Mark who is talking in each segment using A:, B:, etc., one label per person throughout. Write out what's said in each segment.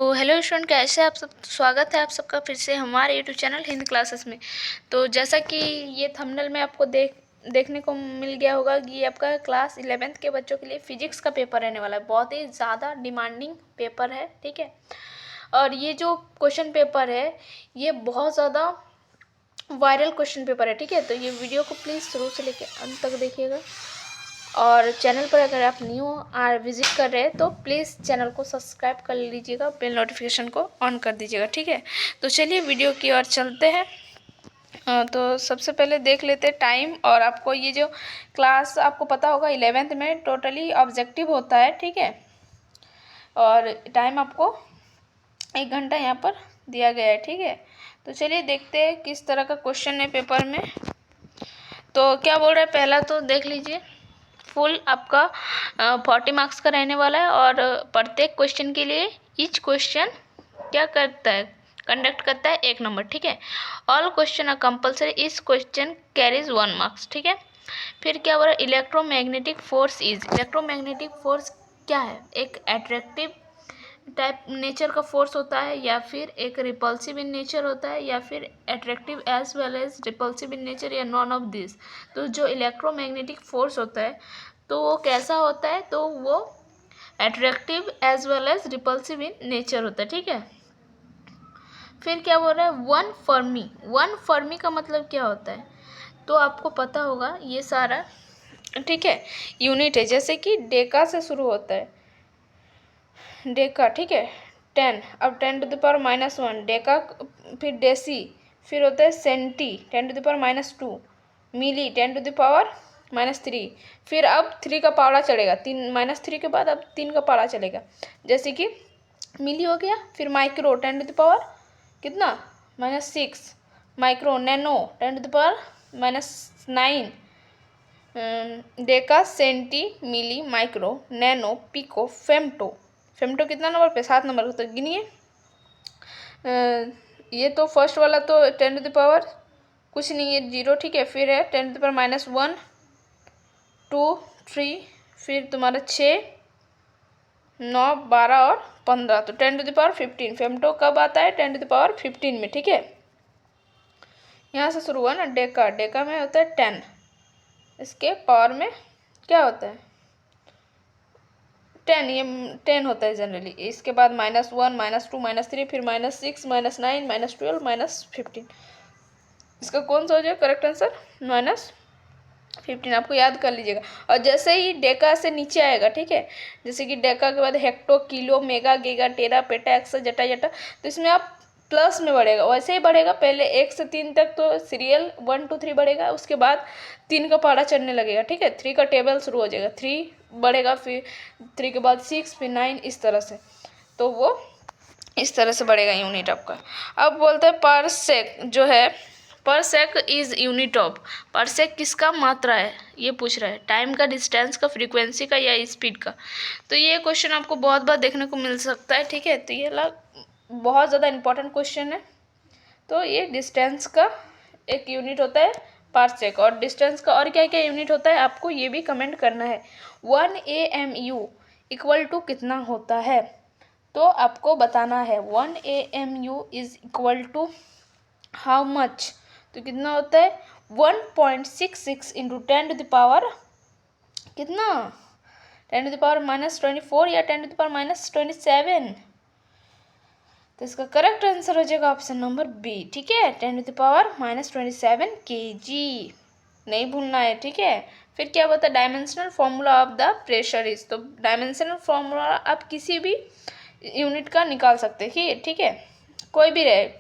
A: तो hello student, कैसे आप सब। स्वागत है आप सबका फिर से हमारे यूट्यूब चैनल हिंदी क्लासेस में। तो जैसा कि ये थंबनेल में आपको देखने को मिल गया होगा कि ये आपका क्लास 11th के बच्चों के लिए फिजिक्स का पेपर रहने वाला है। बहुत ही ज़्यादा डिमांडिंग पेपर है, ठीक है। और ये जो क्वेश्चन पेपर है ये बहुत ज़्यादा वायरल क्वेश्चन पेपर है, ठीक है। तो ये वीडियो को प्लीज़ शुरू से लेकर अंत तक देखिएगा। और चैनल पर अगर आप न्यू और विजिट कर रहे हैं तो प्लीज़ चैनल को सब्सक्राइब कर लीजिएगा, बेल नोटिफिकेशन को ऑन कर दीजिएगा, ठीक है। तो चलिए वीडियो की ओर चलते हैं। तो सबसे पहले देख लेते हैं टाइम। और आपको ये जो क्लास आपको पता होगा 11th में टोटली ऑब्जेक्टिव होता है, ठीक है। और टाइम आपको 1 घंटा यहाँ पर दिया गया है, ठीक है। तो चलिए देखते हैं किस तरह का क्वेश्चन है पेपर में। तो क्या बोल रहा है, पहला तो देख लीजिए। फुल आपका 40 मार्क्स का रहने वाला है। और प्रत्येक क्वेश्चन के लिए ईच क्वेश्चन क्या करता है, कंडक्ट करता है 1 नंबर, ठीक है। ऑल क्वेश्चन आर कंपल्सरी, इस क्वेश्चन कैरीज 1 मार्क्स, ठीक है। फिर क्या बोल रहा है, electromagnetic force is. Electromagnetic force क्या है, एक एट्रैक्टिव टाइप नेचर का फोर्स होता है, या फिर एक रिपल्सिव इन नेचर होता है, या फिर attractive as well as repulsive in nature, या नॉन ऑफ दिस। तो जो इलेक्ट्रोमैग्नेटिक फोर्स होता है तो वो कैसा होता है, तो वो attractive as well as repulsive in nature होता है, ठीक है। फिर क्या बोल रहा है, वन फर्मी। वन फर्मी का मतलब क्या होता है, तो आपको पता होगा ये सारा, ठीक है। यूनिट है, जैसे कि डेका से शुरू होता है, डेका, ठीक है। 10, अब 10⁻⁻1 डेका। फिर डेसी, फिर होता है सेंटी 10⁻⁻2, मिली 10⁻⁻3। फिर अब 3 का पारा चलेगा, 3 के बाद अब 3 का पारा चलेगा, जैसे कि मिली हो गया। फिर माइक्रो 10 कितना -6, micro. Nano 10⁻⁻9, deca, centi, milli, micro, nano, pico, femto. Femto कितना नंबर पे, 7 नंबर। तो गिनिए। ये तो फर्स्ट वाला तो 10 कुछ नहीं है, 0, ठीक है। फिर है 10⁻⁻1, 2, 3, फिर तुम्हारा 6, 9, 12 और 15। तो 10⁻15। फेम्टो कब आता है, 10⁻15 में, ठीक है। यहाँ से शुरू हुआ ना डेका। डेका में होता है 10, इसके पावर में क्या होता है 10, ये 10 होता है जनरली। इसके बाद -1, -2, -3, फिर -6, -9, -12, -15। इसका कौन सा हो जाएगा करेक्ट आंसर, -15। आपको याद कर लीजिएगा। और जैसे ही डेका से नीचे आएगा, ठीक है, जैसे कि डेका के बाद हेक्टो, किलो, मेगा, गीगा, टेरा, पेटा, एक्सा, जटा, जटा, तो इसमें आप प्लस में बढ़ेगा, वैसे ही बढ़ेगा। पहले 1 से 3 तक तो सीरियल 1, 2, 3 बढ़ेगा, उसके बाद 3 का पारा चढ़ने लगेगा, ठीक है। 3 का टेबल शुरू हो जाएगा, 3 बढ़ेगा, फिर 3 के बाद 6, फिर 9, इस तरह से। तो वो इस तरह से बढ़ेगा यूनिट आपका। अब बोलते हैं पर सेक जो है, पर सेक इज यूनिट ऑफ। पर सेक किसका मात्रा है, ये पूछ रहा है। टाइम का, डिस्टेंस का, फ्रीक्वेंसी का, या स्पीड का। तो ये क्वेश्चन आपको बहुत बार देखने को मिल सकता है, ठीक है। तो ये बहुत ज़्यादा इंपॉर्टेंट क्वेश्चन है। तो ये डिस्टेंस का एक यूनिट होता है पारसेक। और डिस्टेंस का और क्या क्या यूनिट होता है आपको ये भी कमेंट करना है। 1 AMU इक्वल टू कितना होता है, तो आपको बताना है 1 AMU is equal to how much. तो कितना होता है 1.66 इंटू 10⁻, कितना 10⁻⁻24 या 10⁻⁻27। तो इसका करेक्ट आंसर हो जाएगा ऑप्शन नंबर बी, ठीक है। 10⁻⁻27 kg, नहीं भूलना है, ठीक है। फिर क्या होता है, dimensional formula of the pressure is. तो डायमेंशनल फॉर्मूला आप किसी भी यूनिट का निकाल सकते हैं, ठीक है। कोई भी रहे,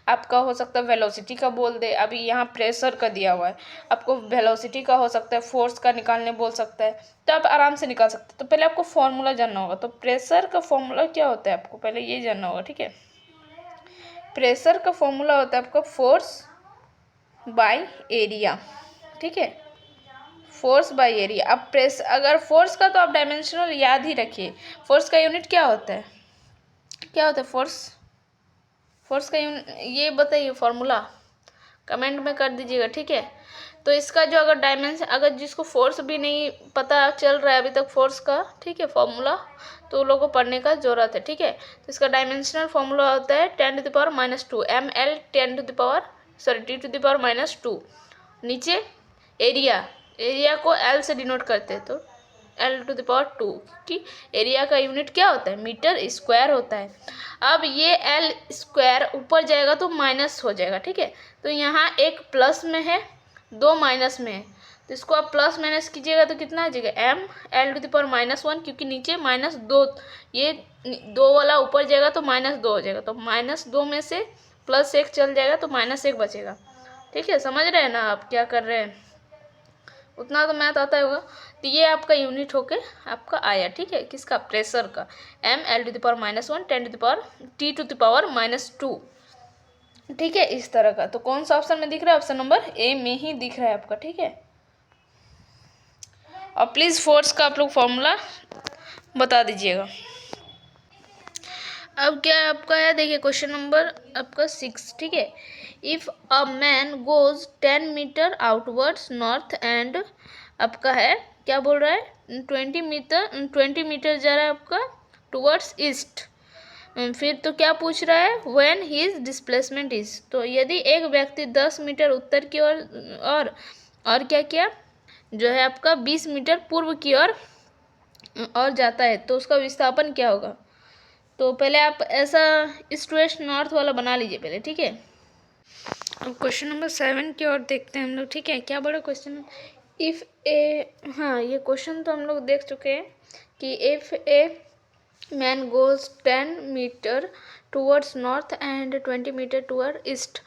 A: आपका हो सकता है वेलोसिटी का बोल दे, अभी यहाँ प्रेशर का दिया हुआ है, आपको वेलोसिटी का हो सकता है, फोर्स का निकालने बोल सकता है, तो आप आराम से निकाल सकते हैं। तो पहले आपको फॉर्मूला जानना होगा। तो प्रेशर का फॉर्मूला क्या होता है आपको पहले ये जानना होगा, ठीक है। प्रेशर का फॉर्मूला होता है आपका फोर्स बाय एरिया, ठीक है। Force by area. अब अगर फोर्स का तो आप डायमेंशनल याद ही रखिए। फोर्स का यूनिट क्या होता है, क्या होता है फोर्स का यूनिट, ये बताइए फॉर्मूला, कमेंट में कर दीजिएगा, ठीक है। तो इसका जो अगर डायमेंशन, अगर जिसको फोर्स भी नहीं पता चल रहा है अभी तक फोर्स का, ठीक है, फॉर्मूला, तो उन लोगों को पढ़ने का ज़रूरत है, ठीक है। तो इसका डायमेंशनल फॉर्मूला होता है 10⁻², ml 10⁻2। नीचे एरिया को L से डिनोट करते हैं, तो L⁻², कि एरिया का यूनिट क्या होता है, मीटर स्क्वायर होता है। अब ये L स्क्वायर ऊपर जाएगा तो माइनस हो जाएगा, ठीक है। तो यहाँ एक प्लस में है, दो माइनस में है, तो इसको आप प्लस माइनस कीजिएगा तो कितना आ जाएगा, m L⁻⁻1, क्योंकि नीचे -2, ये 2 वाला ऊपर जाएगा तो -2 हो जाएगा, तो -2 में से +1 चल जाएगा तो -1 बचेगा, ठीक है। समझ रहे हैं ना आप क्या कर रहे हैं, उतना तो मैथ आता होगा। तो ये आपका यूनिट होके आपका आया, ठीक है, किसका, प्रेशर का, m L⁻⁻1 T⁻², ठीक है, इस तरह का। तो कौन सा ऑप्शन में दिख रहा है, ऑप्शन नंबर ए में ही दिख रहा है आपका, ठीक है। और प्लीज़ फोर्स का आप लोग फॉर्मूला बता दीजिएगा। अब क्या आपका है, देखिए क्वेश्चन नंबर आपका 6, ठीक है। If a man goes 10 metre outwards north and, आपका है क्या बोल रहा है, 20 मीटर जा रहा है आपका टुवर्ड्स ईस्ट। फिर तो क्या पूछ रहा है, व्हेन हिज डिस्प्लेसमेंट इज। तो यदि एक व्यक्ति 10 मीटर उत्तर की ओर और क्या किया, जो है आपका 20 मीटर पूर्व की ओर और जाता है, तो उसका विस्थापन क्या होगा। तो पहले आप ऐसा ईस्ट वेस्ट नॉर्थ वाला बना लीजिए पहले, ठीक है। अब क्वेश्चन नंबर 7 की ओर देखते हैं हम लोग, ठीक है। क्या बड़ा क्वेश्चन, इफ़ ए, हाँ ये क्वेश्चन तो हम लोग देख चुके हैं कि if a man goes 10 metre towards north and 20 metre toward east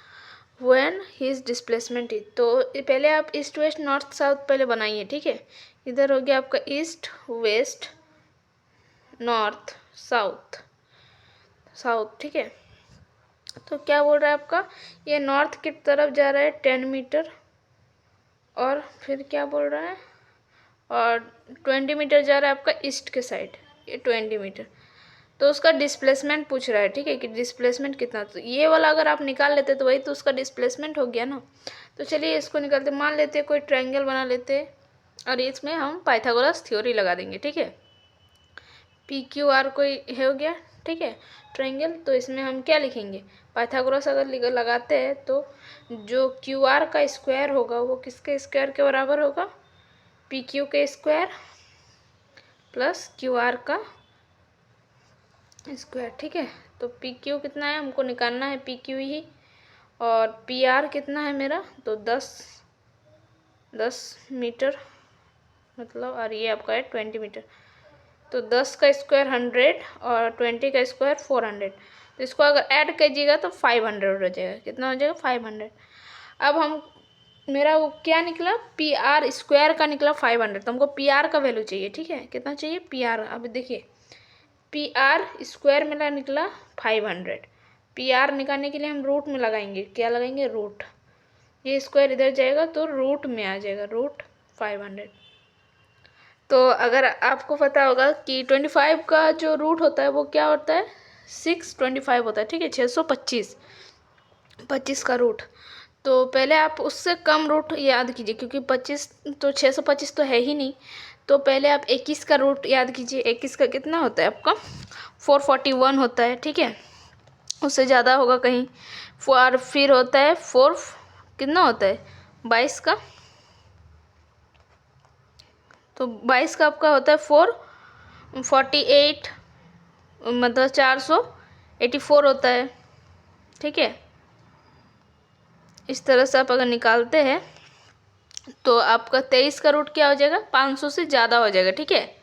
A: when his displacement is. तो पहले आप ईस्ट वेस्ट नॉर्थ साउथ पहले बनाइए, ठीक है। इधर हो गया आपका ईस्ट वेस्ट नॉर्थ साउथ, ठीक है। तो क्या बोल रहा है आपका, ये नॉर्थ की तरफ जा रहा है 10 मीटर, और फिर क्या बोल रहा है, और 20 मीटर जा रहा है आपका ईस्ट के साइड, ये 20 मीटर। तो उसका डिस्प्लेसमेंट पूछ रहा है, ठीक है, कि डिस्प्लेसमेंट कितना। तो ये वाला अगर आप निकाल लेते तो वही तो उसका डिस्प्लेसमेंट हो गया ना। तो चलिए इसको निकालते, मान लेते कोई ट्रायंगल बना लेते, और इसमें हम पाइथागोरस थ्योरी लगा देंगे, ठीक है। PQR कोई हो गया, ठीक है, ट्रायंगल। तो इसमें हम क्या लिखेंगे, पाइथागोरस अगर लगाते हैं तो जो QR का स्क्वायर होगा वो किसके स्क्वायर के बराबर होगा, PQ के स्क्वायर प्लस QR का स्क्वायर, ठीक है। तो PQ कितना है, हमको निकालना है PQ ही, और PR कितना है मेरा, तो 10 मीटर मतलब, और ये आपका है 20 मीटर। तो 10 का स्क्वायर 100 और 20 का स्क्वायर 400। तो इसको अगर ऐड कीजिएगा तो 500 हो जाएगा, कितना हो जाएगा, 500। अब हम, मेरा वो क्या निकला, PR स्क्वायर का निकला 500, तो हमको PR का वैल्यू चाहिए, ठीक है, कितना चाहिए PR। अब देखिए PR स्क्वायर मेरा निकला 500, PR निकालने के लिए हम रूट में लगाएंगे, क्या लगाएंगे, रूट। ये स्क्वायर इधर जाएगा तो रूट में आ जाएगा, रूट 500। तो अगर आपको पता होगा कि 25 का जो रूट होता है वो क्या होता है, 625 होता है, ठीक है, 625 का रूट। तो पहले आप उससे कम रूट याद कीजिए, क्योंकि 25 तो 625 तो है ही नहीं। तो पहले आप 21 का रूट याद कीजिए, 21 का कितना होता है आपका, 441 होता है, ठीक है, उससे ज़्यादा होगा कहीं। और फिर होता है 4, कितना होता है 22 का, तो 22 का आपका होता है 448, मतलब 484 होता है, ठीक है। इस तरह से आप अगर निकालते हैं तो आपका 23 का रूट क्या हो जाएगा, 500 से ज़्यादा हो जाएगा, ठीक है,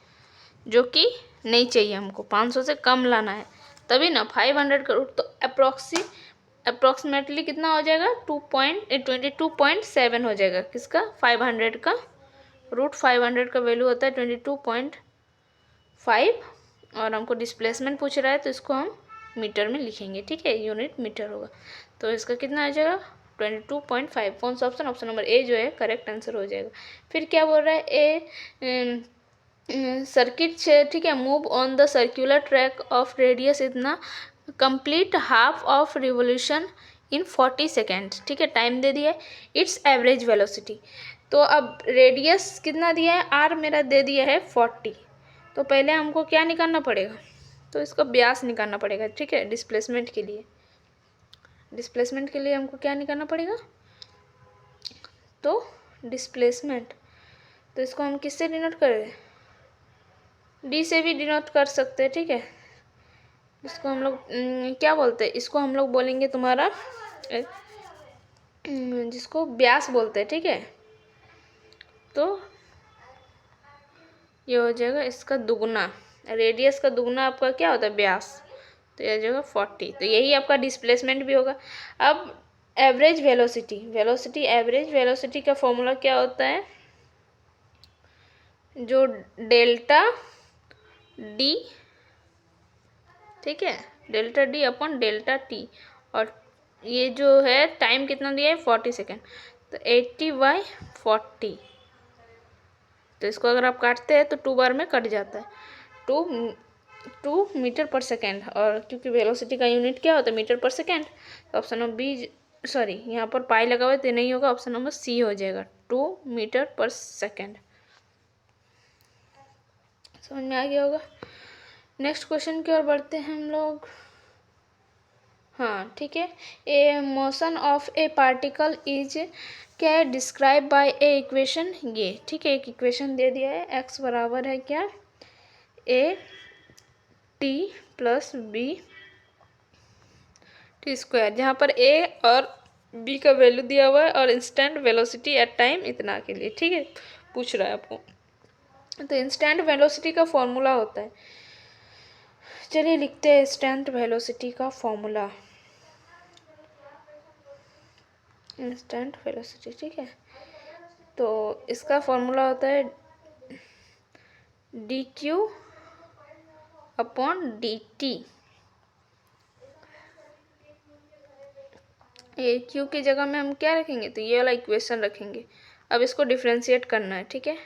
A: जो कि नहीं चाहिए, हमको 500 से कम लाना है, तभी ना 500 का रूट। तो अप्रोक्सीमेटली कितना हो जाएगा, 22.7 हो जाएगा, किसका, 500 का रूट। 500 का वैल्यू होता है 22.5, और हमको डिस्प्लेसमेंट पूछ रहा है तो इसको हम मीटर में लिखेंगे, ठीक है, यूनिट मीटर होगा। तो इसका कितना आ जाएगा, 22.5। कौन सा ऑप्शन, ऑप्शन नंबर ए जो है करेक्ट आंसर हो जाएगा। फिर क्या बोल रहा है, सर्किट, ठीक है, move on the circular track of radius इतना, complete half of revolution in 40 seconds, ठीक है, टाइम दे दिया है, इट्स एवरेज वेलोसिटी। तो अब रेडियस कितना दिया है, आर मेरा दे दिया है 40। तो पहले हमको क्या निकालना पड़ेगा, तो इसका व्यास निकालना पड़ेगा, ठीक है। डिस्प्लेसमेंट के लिए हमको क्या निकालना पड़ेगा, तो डिस्प्लेसमेंट। तो इसको हम किससे डिनोट करें, डी से भी डिनोट कर सकते हैं, ठीक है। इसको हम लोग क्या बोलते हैं, इसको हम लोग बोलेंगे तुम्हारा जिसको व्यास बोलते हैं, ठीक है। तो ये हो जाएगा इसका दुगना, रेडियस का दुगना आपका क्या होता है, व्यास। तो ये हो जाएगा 40। तो यही आपका डिस्प्लेसमेंट भी होगा। अब एवरेज एवरेज वेलोसिटी का फॉर्मूला क्या होता है, जो डेल्टा डी, ठीक है, delta D upon delta T, और ये जो है टाइम कितना दिया है 40 सेकेंड, तो 80/40। तो इसको अगर आप काटते हैं तो 2 बार में कट जाता है, 2 मीटर पर सेकेंड। और क्योंकि वेलोसिटी का यूनिट क्या होता है, मीटर पर सेकेंड, तो ऑप्शन नंबर बी, सॉरी यहाँ पर पाई लगा हुआ है तो नहीं होगा, ऑप्शन नंबर सी हो जाएगा, 2 मीटर पर सेकेंड। समझ में आ गया होगा। नेक्स्ट क्वेश्चन की ओर बढ़ते हैं हम लोग। हाँ ठीक है, a motion of a particle is क्या है, डिस्क्राइब बाय ए इक्वेशन। ये ठीक है, एक इक्वेशन दे दिया है, एक्स बराबर है क्या, a t plus b t square, जहाँ पर ए और बी का वैल्यू दिया हुआ है और इंस्टेंट वेलोसिटी एट टाइम इतना के लिए, ठीक है, पूछ रहा है आपको। तो इंस्टेंट वेलोसिटी का फॉर्मूला होता है, चलिए लिखते हैं इंस्टेंट वेलोसिटी का फॉर्मूला, इंस्टेंट वेलोसिटी, ठीक है। तो इसका फॉर्मूला होता है D Q upon D T. A Q की जगह में हम क्या रखेंगे, तो ये वाला इक्वेशन रखेंगे। अब इसको डिफ्रेंशिएट करना है, ठीक है,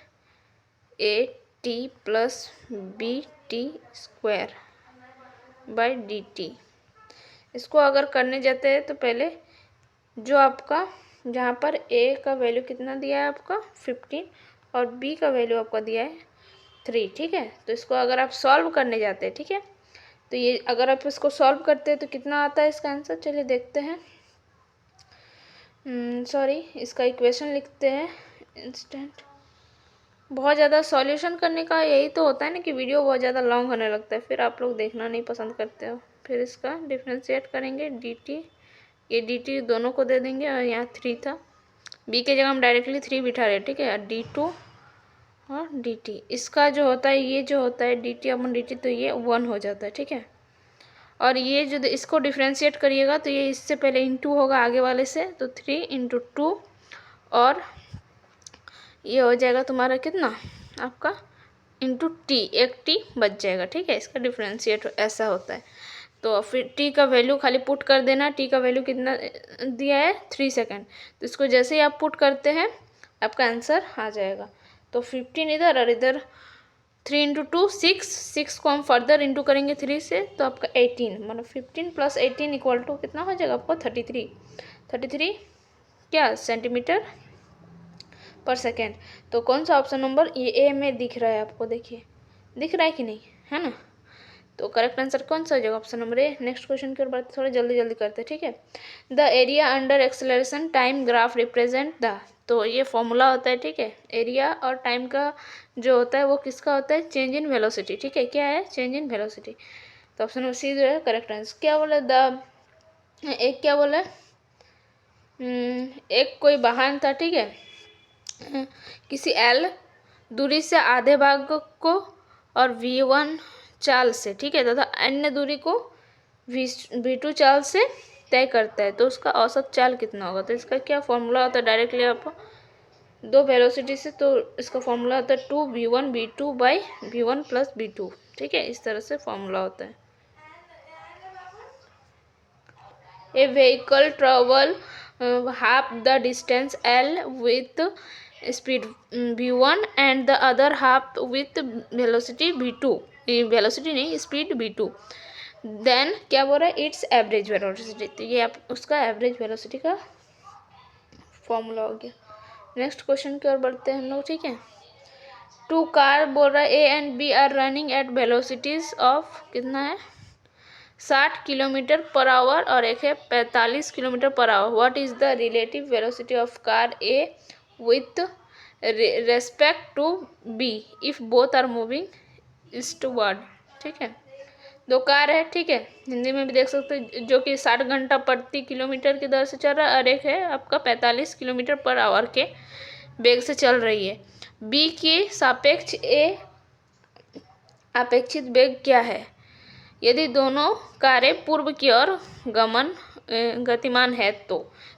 A: a t plus b t square by d t. इसको अगर करने जाते हैं तो पहले जो आपका, जहाँ पर ए का वैल्यू कितना दिया है आपका 15 और बी का वैल्यू आपका दिया है 3, ठीक है। तो इसको अगर आप सॉल्व करने जाते हैं, ठीक है, तो ये अगर आप इसको सॉल्व करते हैं तो कितना आता है इसका आंसर, चलिए देखते हैं। सॉरी, इसका इक्वेशन लिखते हैं इंस्टेंट। बहुत ज़्यादा सॉल्यूशन करने का यही तो होता है ना कि वीडियो बहुत ज़्यादा लॉन्ग होने लगता है, फिर आप लोग देखना नहीं पसंद करते हो। फिर इसका डिफ्रेंशिएट करेंगे, डी टी, ये डी टी दोनों को दे देंगे, और यहाँ 3 था, बी के जगह हम डायरेक्टली 3 बिठा रहे हैं, ठीक है, डी टू और डी टी। इसका जो होता है, ये जो होता है डी टी अपन डी टी, तो ये 1 हो जाता है, ठीक है। और ये जो इसको डिफ्रेंशिएट करिएगा तो ये इससे पहले इंटू होगा आगे वाले से, तो 3 × 2, और ये हो जाएगा तुम्हारा कितना आपका इंटू टी, एक टी बच जाएगा, ठीक है। इसका डिफ्रेंशिएट ऐसा होता है। तो फिर टी का वैल्यू खाली पुट कर देना, टी का वैल्यू कितना दिया है 3 सेकेंड, तो इसको जैसे ही आप पुट करते हैं आपका आंसर आ जाएगा। तो 15 इधर और इधर 3 × 2 6 को हम फर्दर इंटू करेंगे 3 से, तो आपका 18, मतलब 15 + 18 इक्वल टू कितना हो जाएगा आपको 33 क्या सेंटीमीटर पर सेकेंड। तो कौन सा ऑप्शन नंबर, ये ए में दिख रहा है आपको, देखिए दिख रहा है कि नहीं, है ना। तो करेक्ट आंसर कौन सा हो जाएगा, option number A. Next question की ओर बढ़ते, थोड़ा जल्दी जल्दी करते हैं, ठीक है। The area under acceleration time graph represent the, तो ये फॉर्मूला होता है, ठीक है। एरिया और टाइम का जो होता है वो किसका होता है, चेंज इन वेलोसिटी, ठीक है, क्या है, चेंज इन वेलोसिटी। तो ऑप्शन नंबर सी जो है करेक्ट आंसर। क्या बोला, द एक क्या बोला, एक कोई वाहन था, ठीक है, किसी एल दूरी से आधे भाग को और v1 चाल से, ठीक है, तथा अन्य दूरी को v2 चाल से तय करता है, तो उसका औसत चाल कितना होगा। तो इसका क्या फॉर्मूला होता है, डायरेक्टली आप दो वेलोसिटी से, तो इसका फॉर्मूला होता है 2v1v2/v1 + v2, ठीक है, इस तरह से फॉर्मूला होता है। A vehicle travel half the distance L with speed v1 and the other half with velocity v2, velocity नहीं, speed v2, देन क्या बोल रहा है, इट्स एवरेज वेलोसिटी, तो ये आप उसका एवरेज वेलोसिटी का फॉर्मूला हो गया। नेक्स्ट क्वेश्चन की ओर बढ़ते हैं हम लोग, ठीक है। टू कार बोल रहा है A and B are running at velocities of कितना है 60 किलोमीटर पर आवर और एक है 45 kilometre per hour. What is the relative velocity of car A with respect to B if both are moving eastward, ठीक है। दो car है, ठीक है, हिंदी में भी देख सकते हैं, जो कि 60 घंटा प्रति किलोमीटर की दर से चल रहा है और एक है आपका 45 किलोमीटर पर आवर के वेग से चल रही है। बी के सापेक्ष ए अपेक्षित वेग क्या है यदि दोनों कारें पूर्व की ओर गतिमान है तो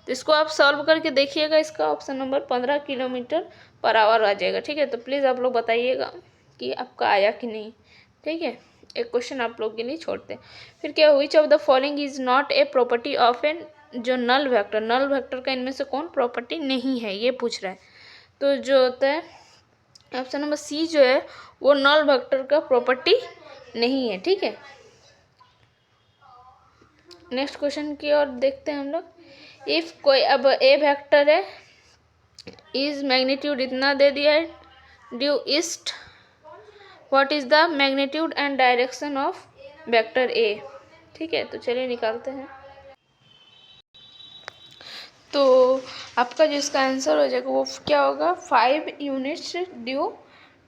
A: इसको आप सॉल्व करके देखिएगा। इसका option number 15 kilometre per hour आ जाएगा, ठीक है। तो प्लीज़ आप लोग बताइएगा कि आपका आया कि नहीं, ठीक है। एक क्वेश्चन आप लोग के लिए छोड़ते हैं। फिर क्या, which of the following is not a property of an, जो नल वेक्टर का इनमें से कौन प्रॉपर्टी नहीं है ये पूछ रहा है। तो जो होता है ऑप्शन नंबर सी जो है वो नल वेक्टर का प्रॉपर्टी नहीं है, ठीक है। नेक्स्ट क्वेश्चन की ओर देखते हैं हम लोग। इफ कोई अब ए वेक्टर है, इज मैग्नीट्यूड इतना दे दिया है due east, what is the magnitude and direction of vector A, ठीक है। तो चलिए निकालते हैं। तो आपका जो इसका आंसर हो जाएगा वो क्या होगा, 5 यूनिट्स ड्यू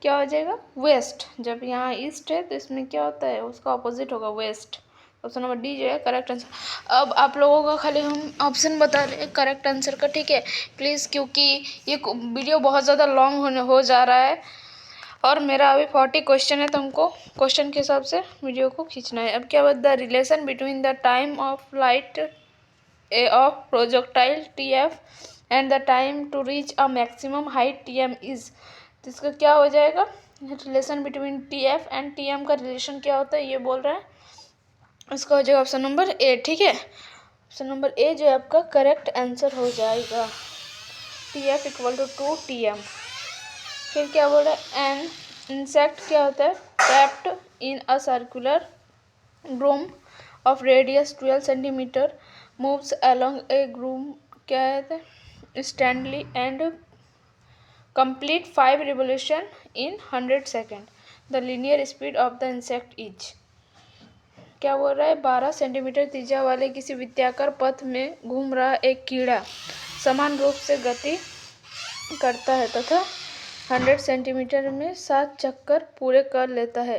A: क्या हो जाएगा वेस्ट। जब यहाँ ईस्ट है तो इसमें क्या होता है उसका ऑपोजिट होगा वेस्ट। ऑप्शन नंबर डी जो है करेक्ट आंसर। अब आप लोगों का खाली हम ऑप्शन बता रहे हैं करेक्ट आंसर का, ठीक है। प्लीज़, क्योंकि ये वीडियो बहुत ज़्यादा लॉन्ग हो जा रहा है और मेरा अभी 40 क्वेश्चन है, तो हमको क्वेश्चन के हिसाब से वीडियो को खींचना है। अब क्या the relation between the time of light of projectile TF and the time to reach a maximum height TM is, तो इसका क्या हो जाएगा, relation between TF and TM का रिलेशन क्या होता है ये बोल रहा है। इसका हो जाएगा ऑप्शन नंबर ए, ठीक है। ऑप्शन नंबर ए जो है आपका करेक्ट आंसर हो जाएगा, TF इक्वल टू 2TM। फिर क्या बोल रहा है, एन इंसेक्ट क्या होता है, trapped in a circular groom of radius 12 centimetre moves along a groom क्या है steadily and complete 5 revolution in 100 second. The linear speed of the insect is, क्या बोल रहा है, 12 सेंटीमीटर त्रिज्या वाले किसी वृत्ताकार पथ में घूम रहा एक कीड़ा समान रूप से गति करता है तथा 100 सेंटीमीटर में 7 चक्कर पूरे कर लेता है।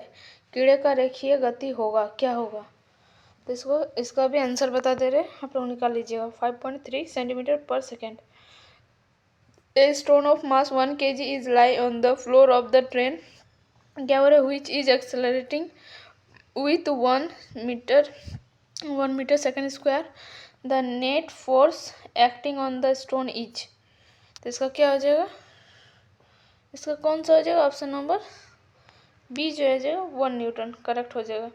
A: कीड़े का रेखीय गति होगा, क्या होगा। तो इसका भी आंसर बता दे रहे, आप लोग निकाल लीजिएगा। 5.3 centimetre per second. A stone of mass 1 kg is lie on the floor of the train, क्या हो रहा है, which is accelerating with 1 metre second square, the net force acting on the stone is. तो इसका क्या हो जाएगा, इसका कौन सा हो जाएगा, ऑप्शन नंबर बी जो है जाएगा 1 न्यूटन, करेक्ट हो जाएगा।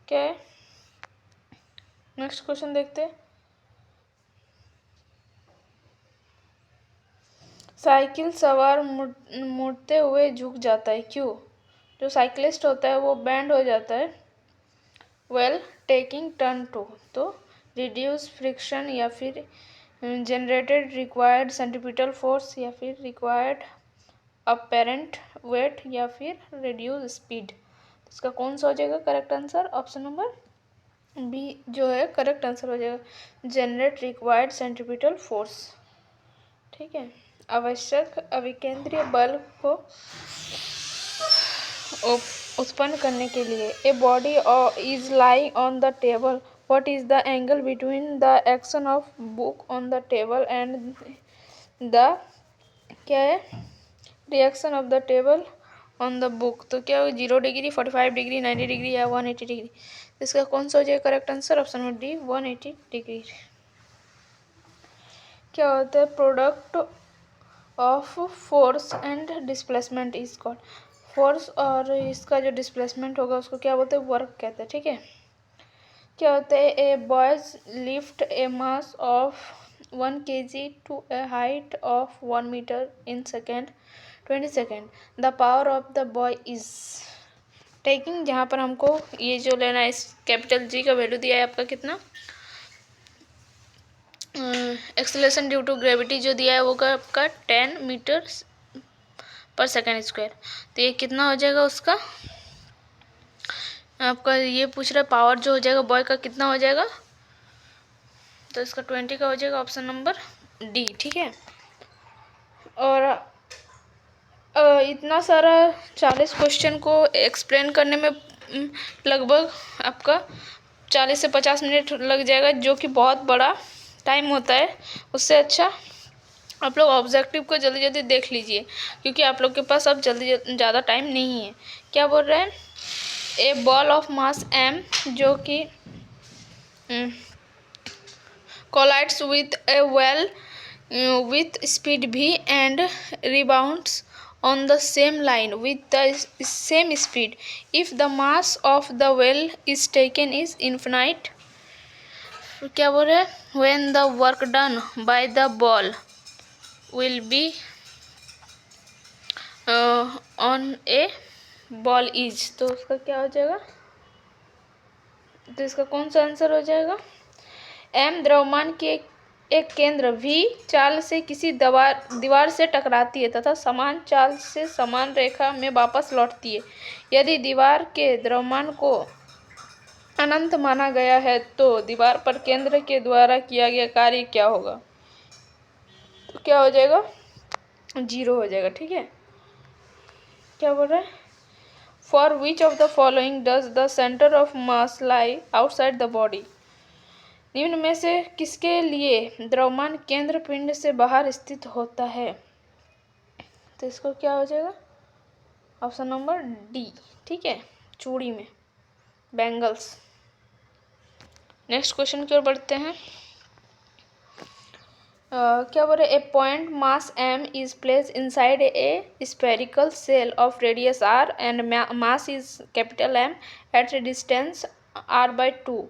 A: क्या है, नेक्स्ट क्वेश्चन देखते हैं। साइकिल सवार मुड़ते हुए झुक जाता है, क्यों। जो साइकिलिस्ट होता है वो बैंड हो जाता है वेल टेकिंग टर्न टू, तो रिड्यूस फ्रिक्शन या फिर जनरेटेड रिक्वायर्ड सेंट्रीपिटल फोर्स या फिर रिक्वायर्ड अपेरेंट वेट या फिर रिड्यूस स्पीड। इसका कौन सा हो जाएगा correct answer, option number B जो है करेक्ट आंसर हो जाएगा, जनरेट रिक्वायर्ड सेंट्रीपिटल फोर्स, ठीक है। आवश्यक अभिकेंद्रीय बल को उत्पन्न करने के लिए a body is lying on the table, what is the angle between the action of book on the table and the क्या है reaction of the table on the book. तो क्या हो 0 डिग्री 45 डिग्री 90 डिग्री या 180 degree. इसका कौन सा हो जाएगा correct answer, option number D 180 degree. क्या होता है, product of force and displacement is called, force और इसका जो डिस्प्लेसमेंट होगा उसको क्या बोलते हैं, वर्क कहते हैं, ठीक है। क्या होता है, a boys lift a mass of 1 kg to a height of 1 metre in second 20 second, the power of the boy is, taking, जहाँ पर हमको ये जो लेना है, इस कैपिटल जी का वैल्यू दिया है आपका कितना, एक्सेलरेशन ड्यू टू ग्रेविटी जो दिया है वो का आपका 10 मीटर पर सेकेंड स्क्वायर। तो ये कितना हो जाएगा उसका, आपका ये पूछ रहा है पावर जो हो जाएगा बॉय का कितना हो जाएगा, तो इसका 20 का हो जाएगा ऑप्शन नंबर डी। ठीक है, और इतना सारा 40 क्वेश्चन को एक्सप्लेन करने में लगभग आपका 40 से 50 मिनट लग जाएगा, जो कि बहुत बड़ा टाइम होता है। उससे अच्छा आप लोग ऑब्जेक्टिव को जल्दी जल्दी देख लीजिए, क्योंकि आप लोग के पास अब जल्दी ज़्यादा टाइम नहीं है। क्या बोल रहे हैं, ए बॉल ऑफ मास m जो कि collides with a well with speed v and rebounds on the same line with the same speed if the mass of the well is taken is infinite। क्या बोल रहे हैं, when the work done by the ball will be on a ball is, तो उसका क्या हो जाएगा, तो इसका कौन सा आंसर हो जाएगा, m द्रव्यमान के एक केंद्र v चाल से किसी दीवार से टकराती है तथा समान चाल से समान रेखा में वापस लौटती है। यदि दीवार के द्रव्यमान को अनंत माना गया है तो दीवार पर केंद्र के द्वारा किया गया कार्य क्या होगा, तो क्या हो जाएगा, 0 हो जाएगा। ठीक है, क्या बोल रहा है, for which of the following does the centre of mass lie outside the body, निम्न में से किसके लिए द्रव्यमान केंद्र पिंड से बाहर स्थित होता है, तो इसको क्या हो जाएगा, ऑप्शन नंबर डी। ठीक है, चूड़ी में, बैंगल्स। नेक्स्ट क्वेश्चन की ओर बढ़ते हैं। क्या बोल रहे, a point mass m is place inside a spherical shell of radius r and mass is capital M at a distance r/2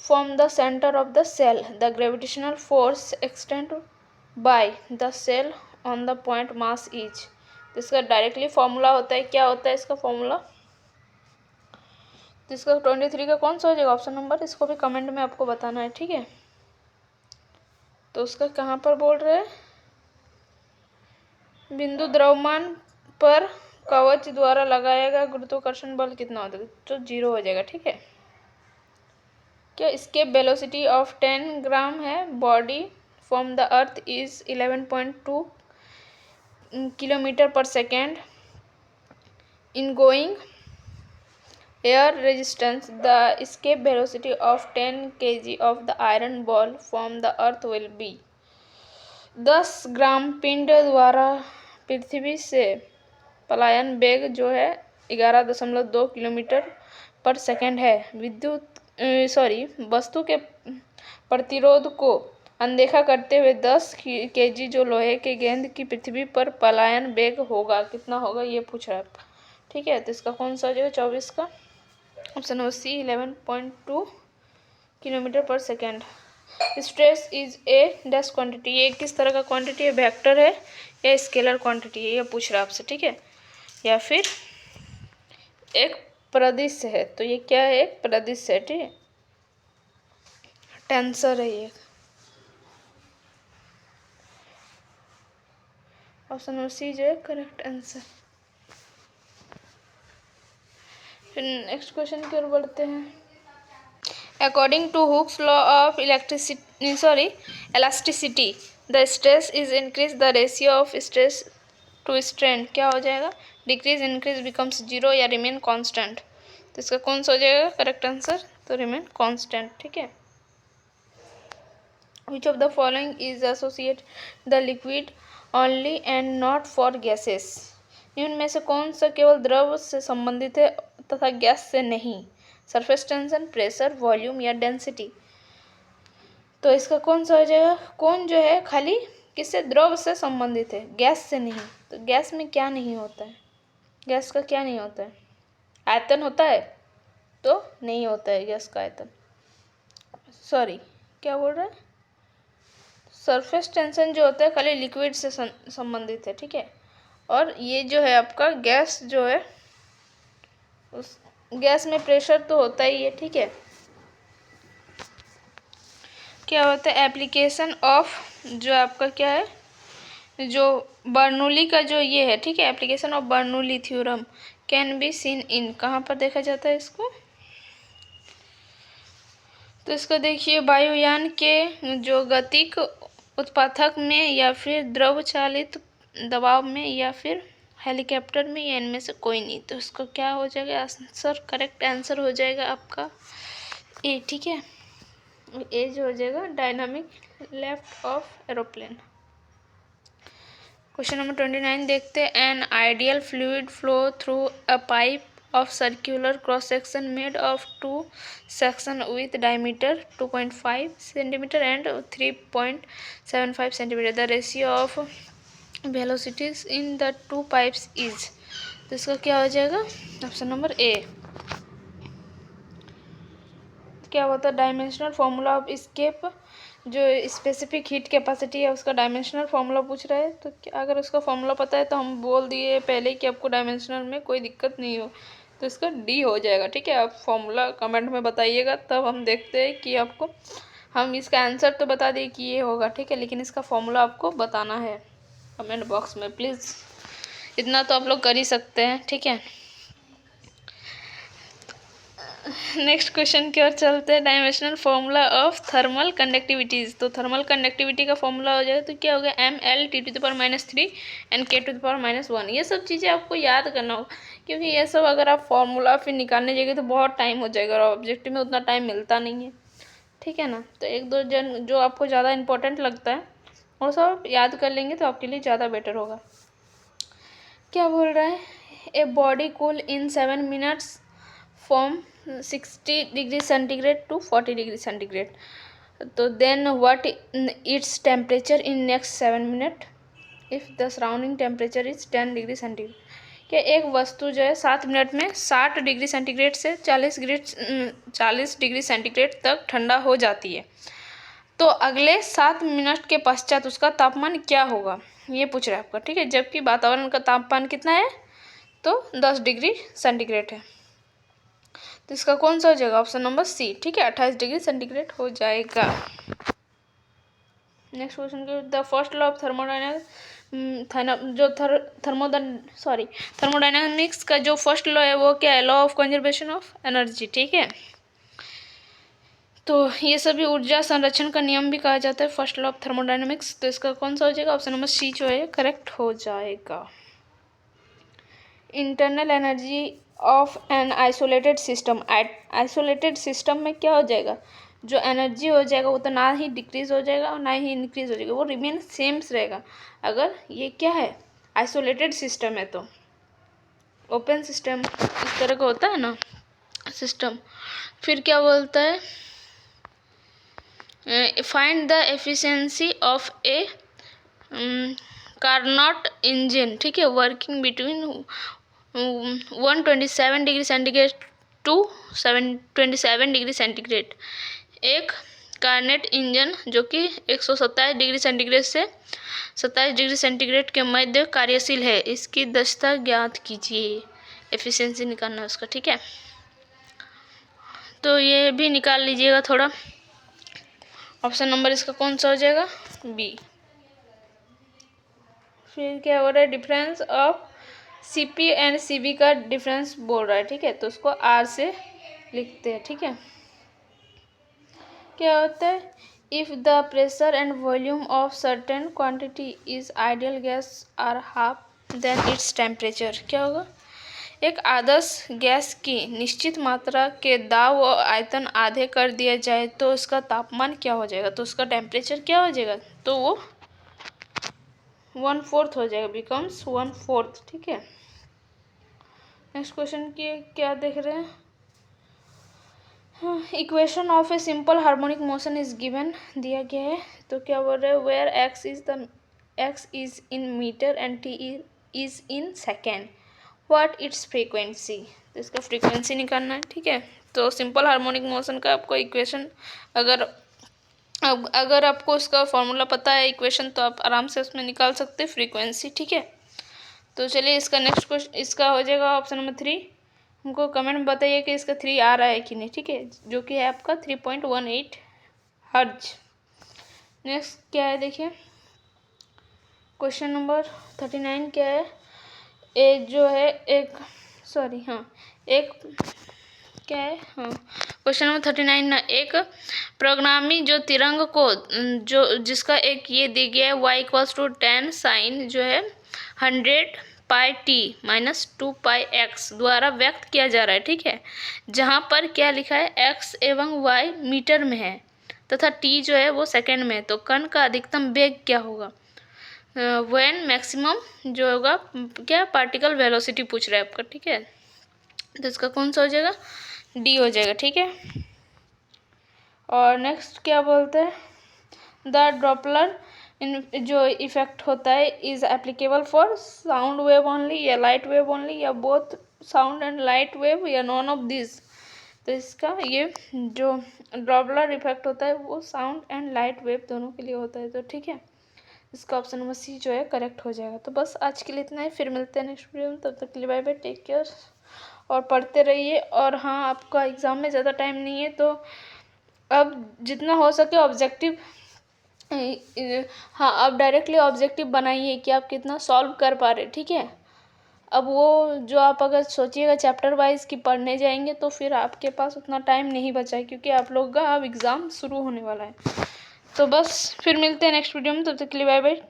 A: from the center of the cell. The gravitational force extended by the cell on the point mass is, इसका directly formula होता है, क्या होता है इसका formula, तो इसका 23 का कौन सा हो जाएगा ऑप्शन नंबर, इसको भी कमेंट में आपको बताना है। ठीक है, तो उसका कहाँ पर बोल रहे हैं, बिंदु द्रव्यमान पर कवच द्वारा लगाया गया गुरुत्वाकर्षण बल कितना होता है, तो 0 हो जाएगा। ठीक है, क्या इसके वेलोसिटी ऑफ 10 ग्राम है, body from the earth is 11.2 kilometre per second ignoring air resistance, the escape velocity of 10 kg of the iron ball from the earth will be, 10 ग्राम पिंड द्वारा पृथ्वी से पलायन वेग जो है 11.2 किलोमीटर पर सेकेंड है। वस्तु के प्रतिरोध को अनदेखा करते हुए 10 केजी जो लोहे के गेंद की पृथ्वी पर पलायन वेग होगा कितना होगा, ये पूछ रहा है। ठीक है, तो इसका कौन सा हो जाएगा 24 का option number C 11.2 kilometre per second. Stress is a dash quantity, ये किस तरह का क्वांटिटी है, वेक्टर है या स्केलर क्वांटिटी है, ये पूछ रहा है आपसे। ठीक है, या फिर एक प्रदिश है, तो ये क्या है, एक प्रदिश है। ठीक है, टेंसर है ये, ऑप्शन नंबर सी जो है करेक्ट आंसर। फिर नेक्स्ट क्वेश्चन की ओर बढ़ते हैं। According to Hooke's law of elasticity the stress is increase the ratio of stress to strain, क्या हो जाएगा, डिक्रीज इंक्रीज बिकम्स 0 या रिमेन कांस्टेंट, तो इसका कौन सा हो जाएगा करेक्ट आंसर, तो रिमेन कांस्टेंट। ठीक है, which of the following is associate the liquid only and not for gases, निम्न में से कौन सा केवल द्रव से संबंधित है तथा गैस से नहीं, सरफेस टेंशन, प्रेशर, वॉल्यूम या डेंसिटी, तो इसका कौन सा हो जाएगा, कौन जो है खाली किससे, द्रव से संबंधित है, गैस से नहीं। तो गैस में क्या नहीं होता है, गैस का क्या नहीं होता है, आयतन होता है, तो नहीं होता है गैस का आयतन, सॉरी क्या बोल रहा है, सरफेस टेंशन जो होता है खाली लिक्विड से संबंधित है। ठीक है, और ये जो है आपका गैस जो है उस गैस में प्रेशर तो होता ही है, ठीक है। क्या होता है एप्लीकेशन ऑफ, जो आपका क्या है, जो बर्नौली का जो ये है, ठीक है, application of Bernoulli theorem can be seen in, कहाँ पर देखा जाता है इसको, तो इसको देखिए वायुयान के जो गतिक उत्पाथक में, या फिर द्रव चालित दबाव में, या फिर हेलीकॉप्टर में, या इनमें से कोई नहीं। तो इसको क्या हो जाएगा आंसर, करेक्ट आंसर हो जाएगा आपका ए, ठीक है। ए जो हो जाएगा dynamic left of aeroplane. Question number 29 देखते हैं। An ideal fluid flow through a pipe of circular cross section made of two section with diameter 2.5 cm and 3.75 cm. The ratio of velocities in the two pipes is, तो इसका क्या हो जाएगा option number A. क्या होता है dimensional formula of escape, जो specific heat capacity है उसका डायमेंशनल फार्मूला पूछ रहा है। तो अगर उसका फार्मूला पता है तो हम बोल दिए पहले कि आपको डायमेंशनल में कोई दिक्कत नहीं हो, तो इसका डी हो जाएगा, ठीक है। आप फार्मूला कमेंट में बताइएगा, तब हम देखते हैं कि आपको, हम इसका आंसर तो बता दें कि ये होगा, ठीक है, लेकिन इसका फार्मूला आपको बताना है कमेंट बॉक्स में प्लीज़। इतना तो आप लोग कर ही सकते हैं, ठीक है। नेक्स्ट क्वेश्चन की ओर चलते हैं। Dimensional formula of thermal conductivities, तो थर्मल कंडक्टिविटी का फॉर्मूला हो जाएगा, तो क्या होगा mL T⁻³ एंड K⁻⁻1। ये सब चीज़ें आपको याद करना होगा, क्योंकि ये सब अगर आप फॉर्मूला फिर निकालने जाएंगे तो बहुत टाइम हो जाएगा और ऑब्जेक्टिव में उतना टाइम मिलता नहीं है, ठीक है ना। तो एक दो जो आपको ज़्यादा इंपॉर्टेंट लगता है वो सब याद कर लेंगे तो आपके लिए ज़्यादा बेटर होगा। क्या बोल रहा है, a body cool in 7 minutes from 60 degree centigrade to 40 degree centigrade, तो then what its temperature in next 7 minute if the surrounding temperature is 10 degree centigrade. कि एक वस्तु जो है 7 मिनट में 60 डिग्री सेंटीग्रेड से 40 डिग्री सेंटीग्रेड तक ठंडा हो जाती है, तो अगले 7 मिनट के पश्चात उसका तापमान क्या होगा, ये पूछ रहा है आपका, ठीक है। जबकि वातावरण का तापमान कितना है, तो 10 डिग्री सेंटीग्रेड है, तो इसका कौन सा हो जाएगा ऑप्शन नंबर सी, ठीक है, 28 डिग्री सेंटीग्रेड हो जाएगा। नेक्स्ट क्वेश्चन के the first law of thermodynamics का जो फर्स्ट लॉ है वो क्या है, law of conservation of energy, ठीक है। तो ये सभी ऊर्जा संरक्षण का नियम भी कहा जाता है फर्स्ट लॉ ऑफ थर्मोडायनामिक्स, तो इसका कौन सा हो जाएगा ऑप्शन नंबर सी जो है करेक्ट हो जाएगा। Internal energy of an isolated system, isolated system में क्या हो जाएगा, जो एनर्जी हो जाएगा वो तो ना ही डिक्रीज हो जाएगा और ना ही इंक्रीज हो जाएगा, वो रिमेन सेम रहेगा। अगर ये क्या है आइसोलेटेड सिस्टम है, तो ओपन सिस्टम इस तरह का होता है ना सिस्टम। फिर क्या बोलता है, find the efficiency of a Carnot engine, ठीक है, working between 127 degree centigrade to 727 degree centigrade. एक कार्नेट इंजन जो कि 127 डिग्री सेंटीग्रेड से 27 डिग्री सेंटीग्रेड के मध्य कार्यशील है, इसकी दक्षता ज्ञात कीजिए, एफिशिएंसी निकालना है उसका, ठीक है। तो ये भी निकाल लीजिएगा थोड़ा, ऑप्शन नंबर इसका कौन सा हो जाएगा बी। फिर क्या हो रहा है, difference of CP and CB का डिफरेंस बोल रहा है, ठीक है, तो उसको आर से लिखते हैं, ठीक है। क्या होता है, if the pressure and volume of certain quantity is ideal gas are half then its temperature. क्या होगा, एक आदर्श गैस की निश्चित मात्रा के दाब और आयतन आधे कर दिया जाए तो उसका तापमान क्या हो जाएगा, तो उसका टेम्परेचर क्या हो जाएगा, तो वो 1/4 हो जाएगा, बिकम्स 1/4, ठीक है। नेक्स्ट क्वेश्चन की क्या देख रहे हैं, equation of a simple harmonic motion is given, दिया गया है, तो क्या बोल रहे हैं, where x is in metre and t is in second, what its frequency, तो इसका फ्रीक्वेंसी निकालना है, ठीक है। तो सिंपल हार्मोनिक मोशन का आपको इक्वेशन अगर आपको उसका फॉर्मूला पता है इक्वेशन, तो आप आराम से उसमें निकाल सकते हैं फ्रीक्वेंसी, ठीक है। तो चलिए इसका नेक्स्ट क्वेश्चन इसका हो जाएगा ऑप्शन नंबर 3 हमको कमेंट में बताइए कि इसका 3 आ रहा है कि नहीं, ठीक है, जो कि है आपका 3.18 हर्ट्ज। नेक्स्ट क्या है देखिए, क्वेश्चन नंबर 39 क्या है, एक जो है एक क्या है, क्वेश्चन नंबर 39 ना, एक प्रोग्रामी जो तिरंग को जो जिसका एक ये दी गया है y = 10 साइन जो है 100 पाई टी माइनस 2 पाई एक्स द्वारा व्यक्त किया जा रहा है, ठीक है, जहाँ पर क्या लिखा है x एवं y मीटर में है तथा t जो है वो सेकंड में है, तो कण का अधिकतम वेग क्या होगा, व्हेन मैक्सिमम जो होगा क्या पार्टिकल वेलोसिटी पूछ रहा है आपका, ठीक है, तो इसका कौन सा हो जाएगा, डी हो जाएगा, ठीक है। और नेक्स्ट क्या बोलते हैं, द डॉपलर जो इफेक्ट होता है is applicable for sound wave only या लाइट वेव ओनली या both sound and light wave या नॉन ऑफ दिस, तो इसका ये जो डॉपलर इफेक्ट होता है वो साउंड एंड लाइट वेव दोनों के लिए होता है, तो ठीक है, इसका ऑप्शन नंबर सी जो है करेक्ट हो जाएगा। तो बस आज के लिए इतना ही, फिर मिलते हैं नेक्स्ट वीडियो में, तब तक के लिए बाय बाय, टेक केयर और पढ़ते रहिए। और हाँ, आपका एग्ज़ाम में ज़्यादा टाइम नहीं है, तो अब जितना हो सके ऑब्जेक्टिव, हाँ, अब डायरेक्टली ऑब्जेक्टिव बनाइए कि आप कितना सॉल्व कर पा रहे, ठीक है। अब वो जो आप अगर सोचिएगा चैप्टर वाइज कि पढ़ने जाएंगे तो फिर आपके पास उतना टाइम नहीं बचा है, क्योंकि आप लोग का अब एग्ज़ाम शुरू होने वाला है। तो बस फिर मिलते हैं नेक्स्ट वीडियो में, तब तक के लिए बाय बाय।